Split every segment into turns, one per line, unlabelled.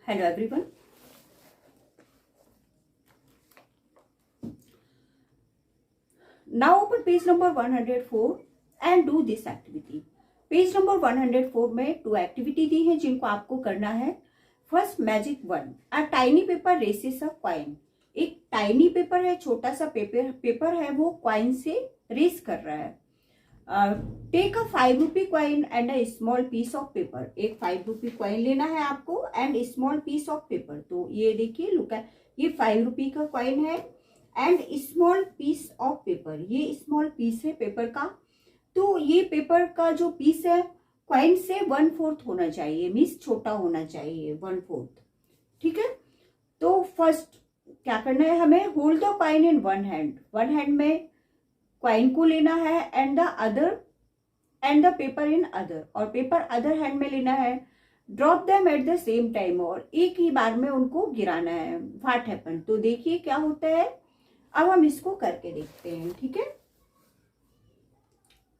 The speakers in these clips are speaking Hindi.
Hello everyone. Now open page number 104 and do this activity. Page number 104 में 2 एक्टिविटी दी है जिनको आपको करना है. First magic 1, a tiny paper raises a coin. एक टाइनी पेपर है, छोटा सा पेपर है, वो कॉइन से रेस कर रहा है. Take a 5 rupee coin and a small piece of paper. एक 5 रुपी कॉइन लेना है आपको and small piece of paper. तो ये देखिए, लुक है, ये 5 रुपी का कॉइन है and small piece of paper. ये स्मॉल पीस है पेपर का. तो ये पेपर का जो पीस है कॉइन से 1/4 होना चाहिए, मीन्स छोटा होना चाहिए 1/4. ठीक है. तो फर्स्ट क्या करना है हमें, hold the coin in one hand में कॉइन को लेना है and the paper in other, और पेपर अदर हैंड में लेना है. Drop them at the same time, और एक ही बार में उनको गिराना है. व्हाट हैपन, तो देखिए क्या होता है. अब हम इसको करके देखते हैं. ठीक है,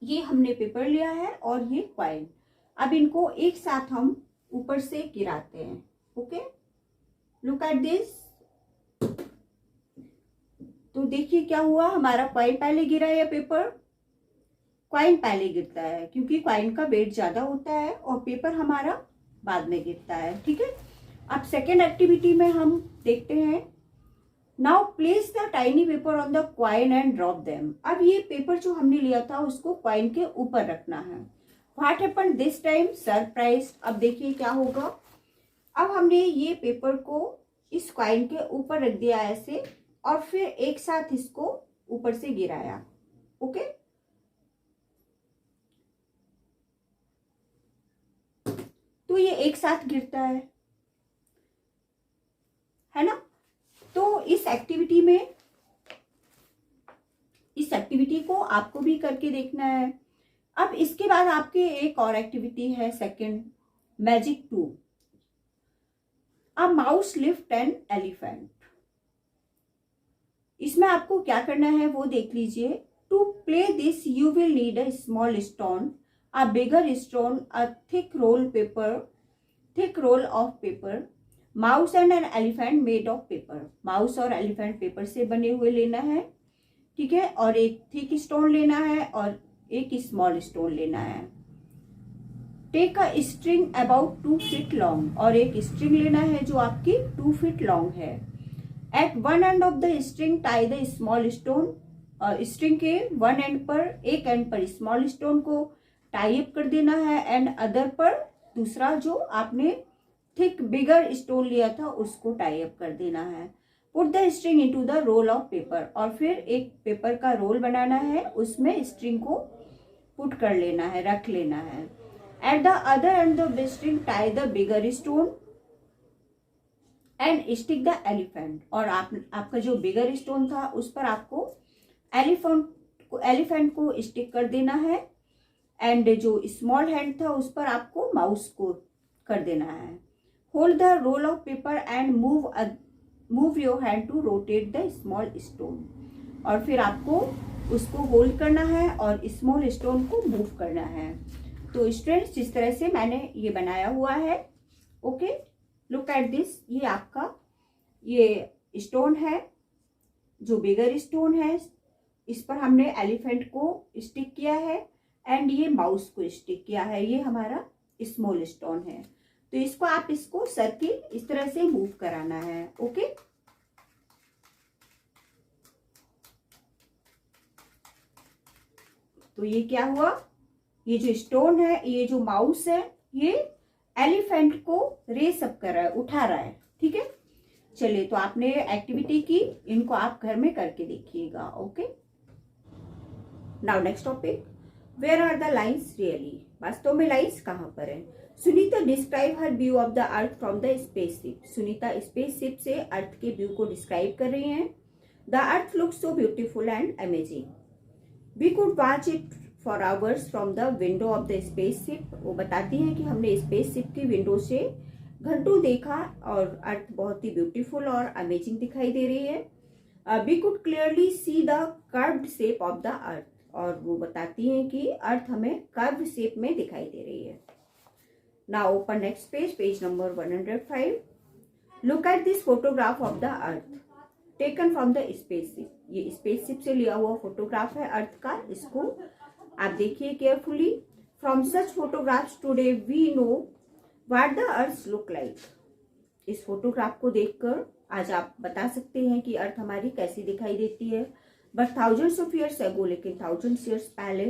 ये हमने पेपर लिया है और ये कॉइन. अब इनको एक साथ हम ऊपर से गिराते हैं. Okay, look at this. तो देखिए क्या हुआ, हमारा कॉइन पहले गिरा या पेपर. कॉइन पहले गिरता है क्योंकि कॉइन का वेट ज्यादा होता है और पेपर हमारा बाद में गिरता है. ठीक है. अब सेकेंड एक्टिविटी में हम देखते हैं. Now place the tiny paper on the coin and drop them. अब ये पेपर जो हमने लिया था उसको कॉइन के ऊपर रखना है. What happen this time, surprise. अब देखिए क्या होगा. अब हमने ये पेपर को इस कॉइन के ऊपर रख दिया ऐसे, और फिर एक साथ इसको ऊपर से गिराया. ओके, तो ये एक साथ गिरता है ना. तो इस एक्टिविटी को आपको भी करके देखना है. अब इसके बाद आपके एक और एक्टिविटी है second, magic 2, a mouse lift an elephant. इसमें आपको क्या करना है वो देख लीजिए. To play this you will need a small stone, a bigger stone, a thick roll of paper, mouse and an elephant made of paper. Mouse और एलिफेंट पेपर से बने हुए लेना है. ठीक है, और एक थिक स्टोन लेना है और एक स्मॉल स्टोन लेना है. Take a string about 2 feet long, और एक स्ट्रिंग लेना है जो आपकी 2 फीट लॉन्ग है. At one end of the string tie the small stone. String के वन एंड पर, एक एंड पर स्मॉल स्टोन को टाई अप कर देना है एंड अदर पर दूसरा जो आपने थिक बिगर स्टोन लिया था उसको टाई अप कर देना है. Put the string into the roll of paper, और फिर एक पेपर का रोल बनाना है, उसमें स्ट्रिंग को पुट कर लेना है, रख लेना है. At the other and of the string tie the bigger stone and stick the elephant. और आपका जो बिगर स्टोन था उस पर आपको एलिफेंट को स्टिक कर देना है एंड जो स्मॉल हैंड था उस पर आपको माउस को कर देना है. Hold the roll of paper and move your hand to rotate the small stone. और फिर आपको उसको होल्ड करना है और स्मॉल स्टोन को मूव करना है. तो स्टूडेंट्स, जिस तरह से मैंने ये बनाया हुआ है. Okay, look at this. ये आपका ये स्टोन है जो बिगर स्टोन है, इस पर हमने एलिफेंट को स्टिक किया है एंड ये माउस को स्टिक किया है. ये हमारा स्मॉल स्टोन है. तो इसको सर्किल इस तरह से मूव कराना है. ओके, तो ये क्या हुआ, ये जो स्टोन है, ये जो माउस है, ये एलिफेंट को रेस अप कर रहा है, उठा रहा है. ठीक है, चलिए, तो आपने एक्टिविटी की, इनको आप घर में करके देखिएगा. Okay, now next topic, where are the lines really. वास्तव में लाइन्स कहाँ पर है. Sunita describe her view of the earth from the spaceship. Sunita spaceship से अर्थ के व्यू को डिस्क्राइब कर रही हैं. The earth looks so beautiful and amazing. We could watch it for hours from the window of the spaceship. वो बताती हैं कि हमने स्पेसशिप की विंडो से घंटों देखा और अर्थ बहुत ही ब्यूटीफुल और अमेजिंग दिखाई दे रही है. We could clearly see the curved shape of the earth. और वो बताती हैं कि अर्थ हमें कर्व शेप में दिखाई दे रही है. Now open next page, page number 105. Look at this photograph of the earth taken from the spaceship. ये स्पेसशिप से लिया हुआ फोटोग्राफ है अर्थ का। इसको आप देखिए carefully. From such photographs today we know what the earth look like. इस फोटोग्राफ को देखकर आज आप बता सकते हैं कि अर्थ हमारी कैसी दिखाई देती है। But thousands of years ago, लेकिन थाउजेंड्स ईयर्स पहले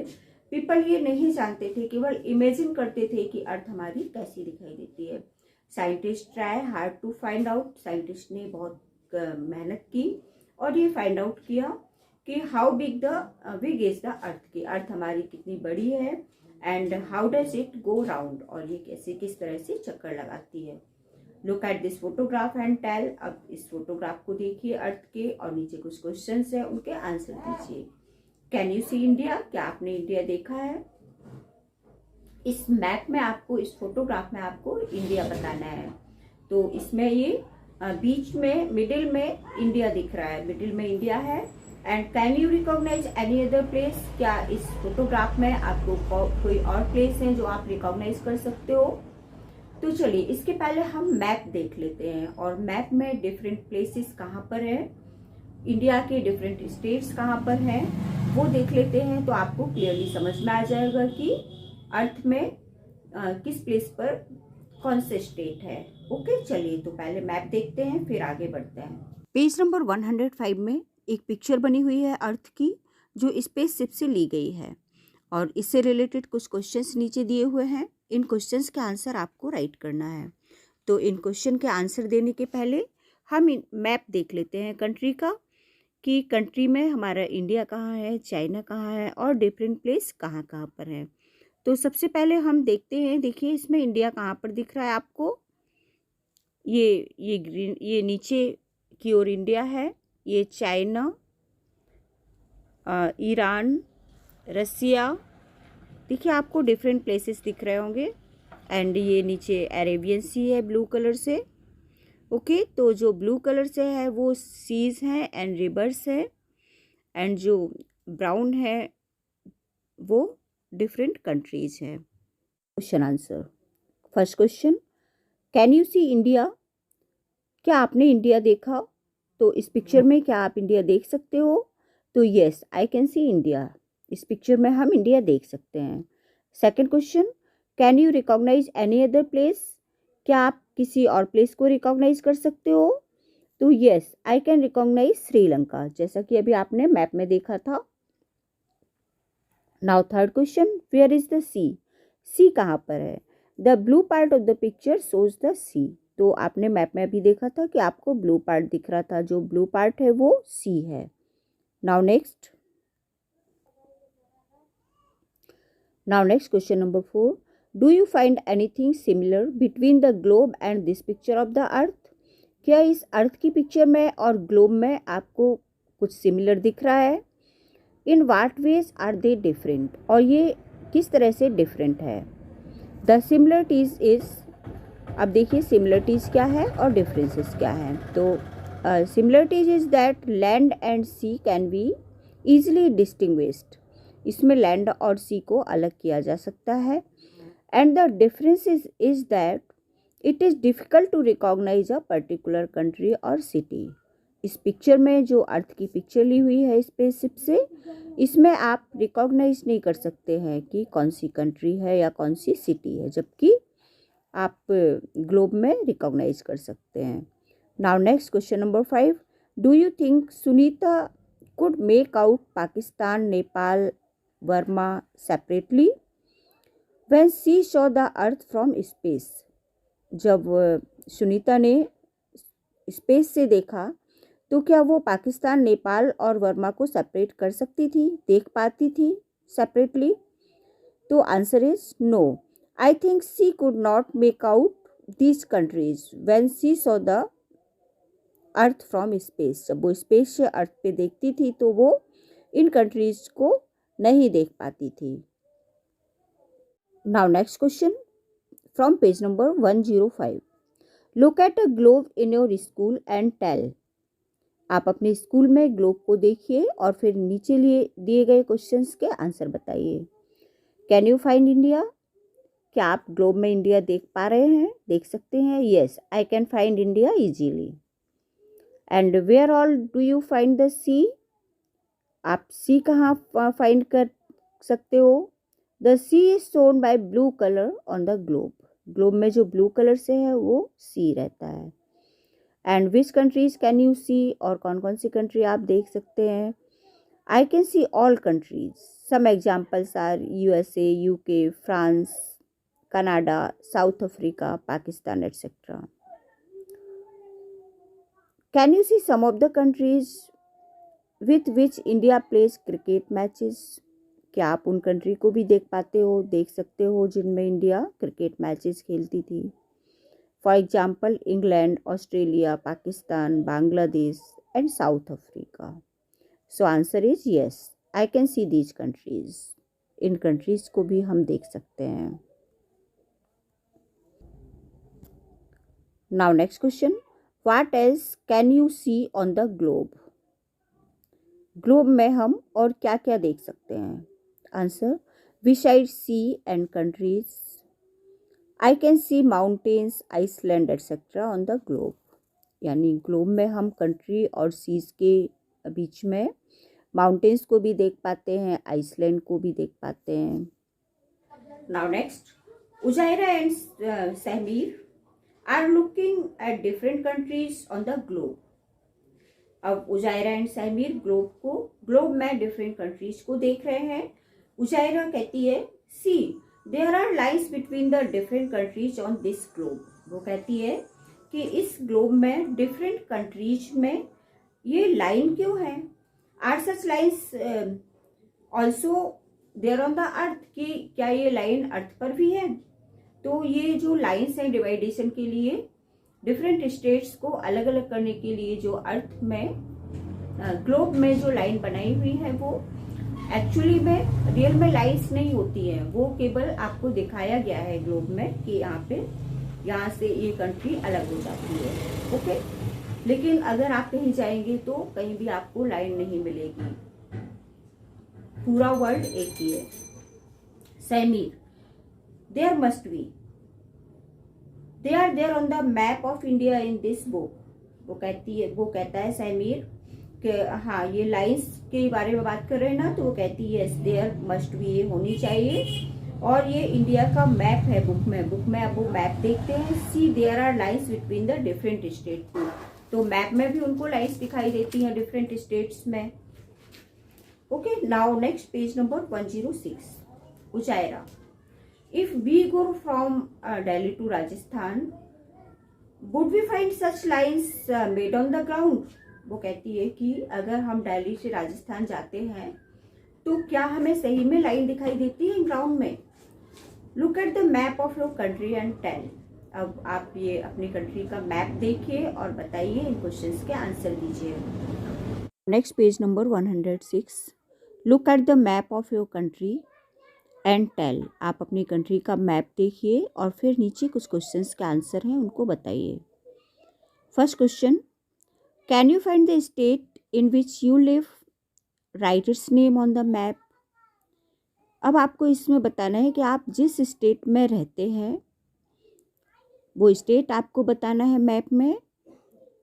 पीपल ये नहीं जानते थे, केवल इमेजिन करते थे कि अर्थ हमारी कैसी दिखाई देती है। Scientist try hard to find out. Scientist ने बहुत मेहनत की और ये फाइंड आउट किया कि how big is the earth, की अर्थ हमारी कितनी बड़ी है, and how does it go round, और ये कैसे किस तरह से चक्कर लगाती है। Look at this photograph and tell. अब इस फोटोग्राफ को देखिए अर्थ के, और नीचे कुछ क्वेश्चंस है उनके आंसर दीजिए। कैन यू सी इंडिया, क्या आपने इंडिया देखा है। इस मैप में आपको, इस फोटोग्राफ में आपको इंडिया बताना है। तो इसमें ये बीच में मिडिल में इंडिया दिख रहा है, मिडिल में इंडिया है। And can you recognise any other place, क्या इस फोटोग्राफ में आपको कोई और प्लेस है जो आप रिकॉग्नाइज कर सकते हो। तो चलिए इसके पहले हम मैप देख लेते हैं, और मैप में डिफरेंट प्लेसेस कहाँ पर है, इंडिया के डिफरेंट स्टेट्स कहाँ पर हैं वो देख लेते हैं। तो आपको क्लियरली समझ में आ जाएगा कि अर्थ में किस प्लेस पर कौन से स्टेट है। ओके, चलिए तो पहले मैप देखते हैं फिर आगे बढ़ते हैं। पेज नंबर 105 में एक पिक्चर बनी हुई है अर्थ की, जो स्पेसशिप से ली गई है, और इससे रिलेटेड कुछ क्वेश्चंस नीचे दिए हुए हैं। इन क्वेश्चंस के आंसर आपको राइट करना है। तो इन क्वेश्चन के आंसर देने के पहले हम मैप देख लेते हैं कंट्री का, कि कंट्री में हमारा इंडिया कहाँ है, चाइना कहाँ है, और डिफरेंट प्लेस कहाँ कहाँ पर है। तो सबसे पहले हम देखते हैं, देखिए इसमें इंडिया कहाँ पर दिख रहा है आपको। ये ग्रीन, ये नीचे की ओर इंडिया है, ये चाइना, ईरान, रसिया, देखिए आपको डिफरेंट प्लेसेस दिख रहे होंगे। एंड ये नीचे अरेबियन सी है ब्लू कलर से। ओके, तो जो ब्लू कलर से है वो सीज हैं एंड रिवर्स है, एंड जो ब्राउन है वो डिफरेंट कंट्रीज हैं। Question answer. First question, can you see India, क्या आपने इंडिया देखा। तो इस पिक्चर में क्या आप इंडिया देख सकते हो। तो yes, I can see India, इस पिक्चर में हम इंडिया देख सकते हैं। Second question, can you recognise any other place, क्या आप किसी और प्लेस को रिकॉग्नाइज कर सकते हो। तो yes, I can recognise Sri Lanka, जैसा कि अभी आपने मैप में देखा था। Now third question, where is the sea, sea कहाँ पर है। The blue part of the picture shows the sea, तो आपने मैप में अभी देखा था कि आपको ब्लू पार्ट दिख रहा था, जो ब्लू पार्ट है वो सी है। Now next question number 4. Do you find anything similar between the globe and this picture of the earth? क्या इस अर्थ की पिक्चर में और ग्लोब में आपको कुछ सिमिलर दिख रहा है। In what ways are they different, और ये किस तरह से डिफरेंट है। द सिमिलरिटीज इज, अब देखिए सिमिलरिटीज क्या है और डिफरेंसेस क्या हैं। तो similarities is that land and sea can be easily distinguished, इसमें लैंड और सी को अलग किया जा सकता है। And the difference is that it is difficult to recognise a particular country और सिटी। इस पिक्चर में जो अर्थ की पिक्चर ली हुई है स्पेसशिप से, इसमें आप रिकॉग्नाइज नहीं कर सकते हैं कि कौन सी कंट्री है या कौन सी सिटी है, जबकि आप ग्लोब में रिकॉग्नाइज कर सकते हैं। Now next question number 5, do you think Sunita could make out Pakistan, Nepal, Verma separately when she saw the earth from space. जब सुनीता ने स्पेस से देखा तो क्या वो पाकिस्तान, नेपाल और वर्मा को सेपरेट कर सकती थी, देख पाती थी सेपरेटली। तो answer is no, I think she could not make out these countries when she saw the earth from space. जब वो स्पेस से अर्थ पे देखती थी तो वो इन कंट्रीज को नहीं देख पाती थी। Now next question from page number 105, look at a globe in your school and tell. आप अपने स्कूल में ग्लोब को देखिए और फिर नीचे लिए दिए गए क्वेश्चंस के आंसर बताइए। कैन यू फाइंड इंडिया, क्या आप ग्लोब में इंडिया देख पा रहे हैं, देख सकते हैं? Yes, I can find India easily. And where all do you find the sea? आप सी कहाँ फाइंड कर सकते हो? The sea is shown by blue colour on the globe. Globe में जो ब्लू कलर से है वो सी रहता है। And which countries can you see? और कौन कौन सी कंट्री आप देख सकते हैं? I can see all countries. Some examples are USA, UK, France, Canada, South Africa, Pakistan, etc. Can you see some of the countries with which India plays cricket matches? क्या आप उन कंट्री को भी देख पाते हो, देख सकते हो जिनमें इंडिया क्रिकेट मैचेस खेलती थी? For example England, Australia, Pakistan, Bangladesh and South Africa. So answer is yes, I can see these countries. इन कंट्रीज को भी हम देख सकते हैं। Now next question, what else can you see on the globe? Globe में हम और क्या क्या देख सकते हैं? Answer, beside sea and countries I can see mountains, Iceland etcetera on the globe. यानी ग्लोब में हम कंट्री और सीज के बीच में माउंटेन्स को भी देख पाते हैं, आइसलैंड को भी देख पाते हैं। Now next, Uzaira and Sahmir are looking at different countries on the globe. अब उजायरा एंड सहमीर ग्लोब में डिफरेंट कंट्रीज को देख रहे हैं। उजायरा कहती है, see there are lines between the different countries on this globe. वो कहती है कि इस ग्लोब में डिफरेंट कंट्रीज में ये लाइन क्यों है? Are such lines also there on the earth, कि क्या ये लाइन अर्थ पर भी है? तो ये जो लाइन्स हैं डिवाइडेशन के लिए, डिफरेंट स्टेट्स को अलग अलग करने के लिए जो अर्थ में ग्लोब में जो लाइन बनाई हुई है वो एक्चुअली में रियल में लाइन्स नहीं होती है, वो केवल आपको दिखाया गया है ग्लोब में कि यहाँ से ये कंट्री अलग हो जाती है। ओके, लेकिन अगर आप कहीं जाएंगे तो कहीं भी आपको लाइन नहीं मिलेगी, पूरा वर्ल्ड एक ही है। Sahmir, there must be, they are there on the map of India in this book. वो कहता है सहमीर कि हाँ, ये लाइंस के बारे में बात कर रहे हैं ना, तो वो कहती है यस देयर मस्ट बी, ये होनी चाहिए, और ये इंडिया का मैप है बुक में अब वो मैप देखते हैं। See there are lines between the different state, तो मैप में भी उनको लाइंस दिखाई देती हैं डिफरेंट स्टेट्स में। Okay, now next page number 106, Uzaira, if we go from Delhi to Rajasthan would we find such lines made on the ground. वो कहती है कि अगर हम दिल्ली से राजस्थान जाते हैं तो क्या हमें सही में लाइन दिखाई देती है ग्राउंड में? Look at the map of your country and tell. अब आप ये अपनी कंट्री का मैप देखिए और बताइए, इन क्वेश्चंस के आंसर दीजिए। Next page number 106, look at the map of your country and tell. आप अपनी कंट्री का मैप देखिए और फिर नीचे कुछ क्वेश्चंस के आंसर हैं उनको बताइए। First question, can you find the state in which you live, right it's name on the map. अब आपको इसमें बताना है कि आप जिस स्टेट में रहते हैं वो स्टेट आपको बताना है मैप में,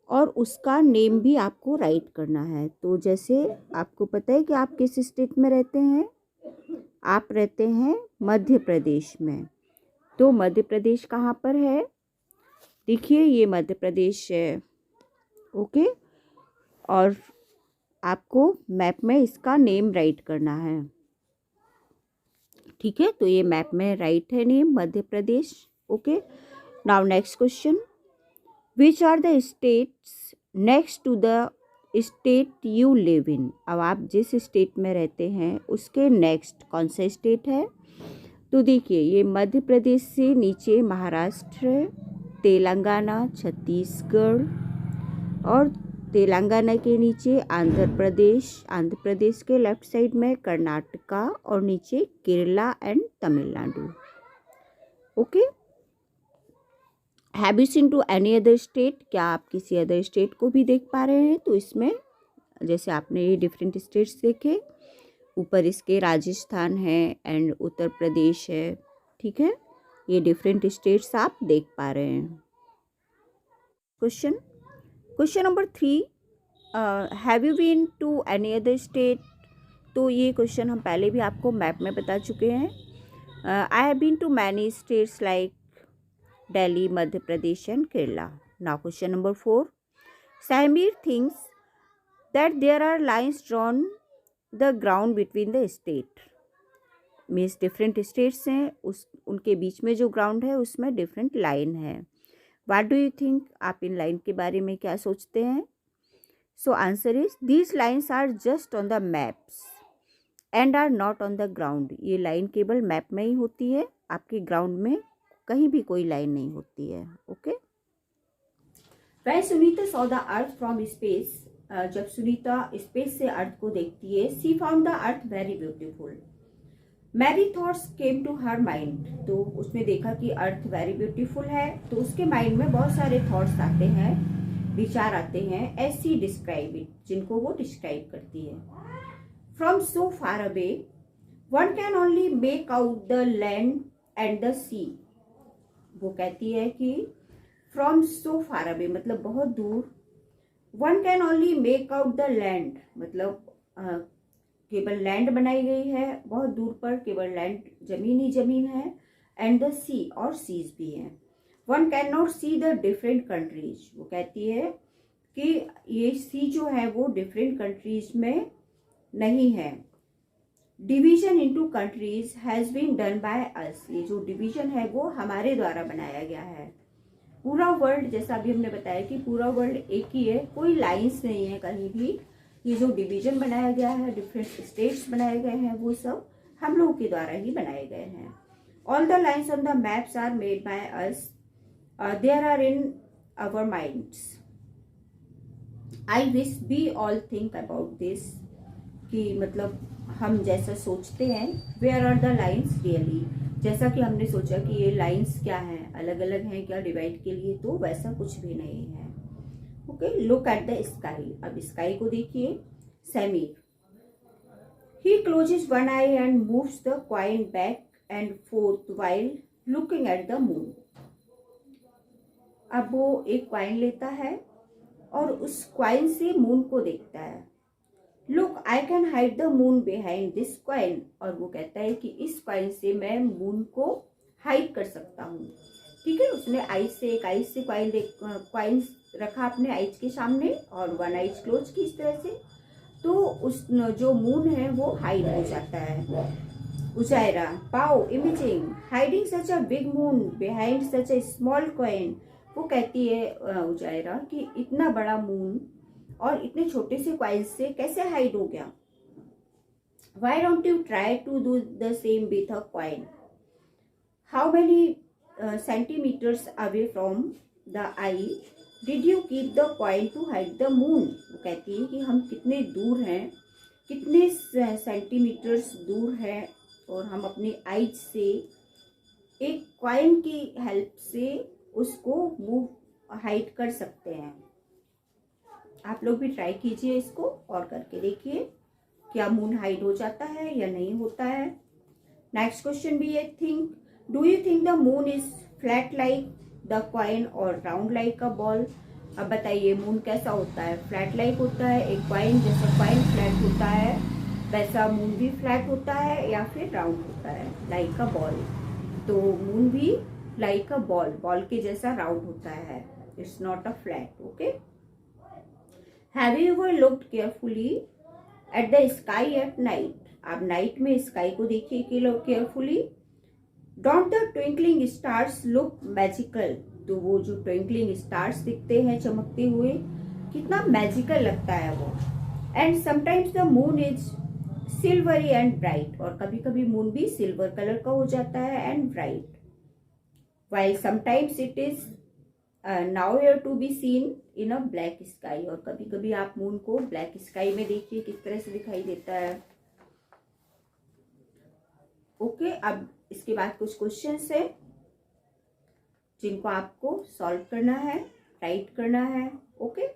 और उसका नेम भी आपको राइट करना है। तो जैसे आपको पता है कि आप किस स्टेट में रहते हैं, आप रहते हैं मध्य प्रदेश में, तो मध्य प्रदेश कहाँ पर है? देखिए ये मध्य प्रदेश है। ओके, और आपको मैप में इसका नेम राइट करना है। ठीक है, तो ये मैप में राइट है name Madhya Pradesh. Okay, now next question, which are the states next to the state you live in. अब आप जिस स्टेट में रहते हैं उसके नेक्स्ट कौन सा स्टेट है? तो देखिए ये मध्य प्रदेश से नीचे महाराष्ट्र, तेलंगाना, छत्तीसगढ़, और तेलंगाना के नीचे आंध्र प्रदेश के लेफ्ट साइड में कर्नाटका, और नीचे Kerala and Tamil Nadu. Okay, have you seen to any other state? क्या आप किसी अदर स्टेट को भी देख पा रहे हैं? तो इसमें जैसे आपने ये डिफरेंट स्टेट्स देखे, ऊपर इसके राजस्थान है एंड उत्तर प्रदेश है। ठीक है, ये डिफरेंट स्टेट्स आप देख पा रहे हैं। Question number 3, have you been to any other state? तो ये क्वेश्चन हम पहले भी आपको मैप में बता चुके हैं। I have been to many states like Delhi, Madhya Pradesh and Kerala. Now question number 4, Samir thinks that there are lines drawn the ground between the state. Means different states हैं, उनके बीच में जो ग्राउंड है उसमें डिफरेंट लाइन है। What do you think? आप इन लाइन के बारे में क्या सोचते हैं? So answer is these lines are just on the maps and are not on the ground. ये लाइन केवल मैप में ही होती है, आपके ग्राउंड में कहीं भी कोई लाइन नहीं होती है। Okay. When Sunita saw the earth from space, जब सुनीता स्पेस से अर्थ को देखती है, she found the earth very beautiful. Many thoughts came to her mind. तो उसने देखा कि अर्थ वेरी ब्यूटीफुल है, तो उसके माइंड में बहुत सारे थॉट्स आते हैं, विचार आते हैं, as she describe it, जिनको वो डिस्क्राइब करती है। From so far away, one can only make out the land and the sea. वो कहती है कि फ्रॉम सो फार अवे मतलब बहुत दूर, one can only make out the land मतलब केवल लैंड बनाई गई है, बहुत दूर पर केवल लैंड, जमीन ही जमीन है, एंड द सी और सीज भी हैं। One can not see the different countries. वो कहती है कि ये सी जो है वो डिफरेंट कंट्रीज में नहीं है। Division into countries has been done by us. ये जो डिवीजन है वो हमारे द्वारा बनाया गया है। पूरा वर्ल्ड, जैसा अभी हमने बताया कि पूरा वर्ल्ड एक ही है, कोई लाइंस नहीं है कहीं भी। ये जो डिवीजन बनाया गया है, डिफरेंट स्टेट्स बनाए गए हैं, वो सब हम लोगों के द्वारा ही बनाए गए हैं। All the lines on the maps are made by us, there are in our minds. I wish we all think about this, कि मतलब हम जैसा सोचते हैं, where are the lines really, जैसा कि हमने सोचा कि ये लाइंस क्या हैं, अलग अलग हैं क्या डिवाइड के लिए, तो वैसा कुछ भी नहीं है। Okay, look at the sky. अब स्काई को देखिए। Samir, he closes one eye and moves the coin back and forth while looking at the moon. अब वो एक कॉइन लेता है और उस कॉइन से मून को देखता है। Look, I can hide the moon behind this coin. और वो कहता है कि इस कॉइन से मैं मून को हाइड कर सकता हूँ। ठीक है, उसने आइज से एक आइज से कॉइन रखा अपने आइज के सामने और वन आइज क्लोज की इस तरह से, तो उस जो मून है वो हाइड हो जाता है। उजायरा, पाओ imaging hiding such a big moon behind such a small coin. वो कहती है उजायरा कि इतना बड़ा मून और इतने छोटे से कॉइन से कैसे हाइड हो गया। Why don't you try to do the same with a coin? How many centimeters away from the eye did you keep the coin to hide the moon? वो कहती है कि हम कितने दूर हैं, कितने सेंटीमीटर्स दूर हैं, और हम अपनी आइज से एक कॉइन की हेल्प से उसको मूव हाइड कर सकते हैं। आप लोग भी ट्राई कीजिए इसको और करके देखिए क्या मून हाइड हो जाता है या नहीं होता है। नेक्स्ट क्वेश्चन भी है, think, do you think the moon is flat like the coin और राउंड लाइक अ बॉल? अब बताइए मून कैसा होता है? फ्लैट लाइक होता है, एक कॉइन जैसा कॉइन फ्लैट होता है वैसा मून भी फ्लैट होता है, या फिर राउंड होता है लाइक अ बॉल? तो मून भी लाइक अ बॉल के जैसा राउंड होता है, it's not a flat. Okay, Have you ever looked carefully at the sky at night? आप नाइट में स्काई को देखिए carefully. Don't the twinkling stars look magical? तो वो जो ट्विंकलिंग स्टार्स दिखते हैं चमकते हुए, कितना मैजिकल लगता है वो। And sometimes the moon is silvery and bright, और कभी कभी मून भी सिल्वर कलर का हो जाता है and bright. While sometimes it is now here to be seen in a black sky, और कभी कभी आप मून को ब्लैक स्काई में देखिए किस तरह से दिखाई देता है। ओके, अब इसके बाद कुछ क्वेश्चंस है जिनको आपको सॉल्व करना है, राइट करना है। ओके।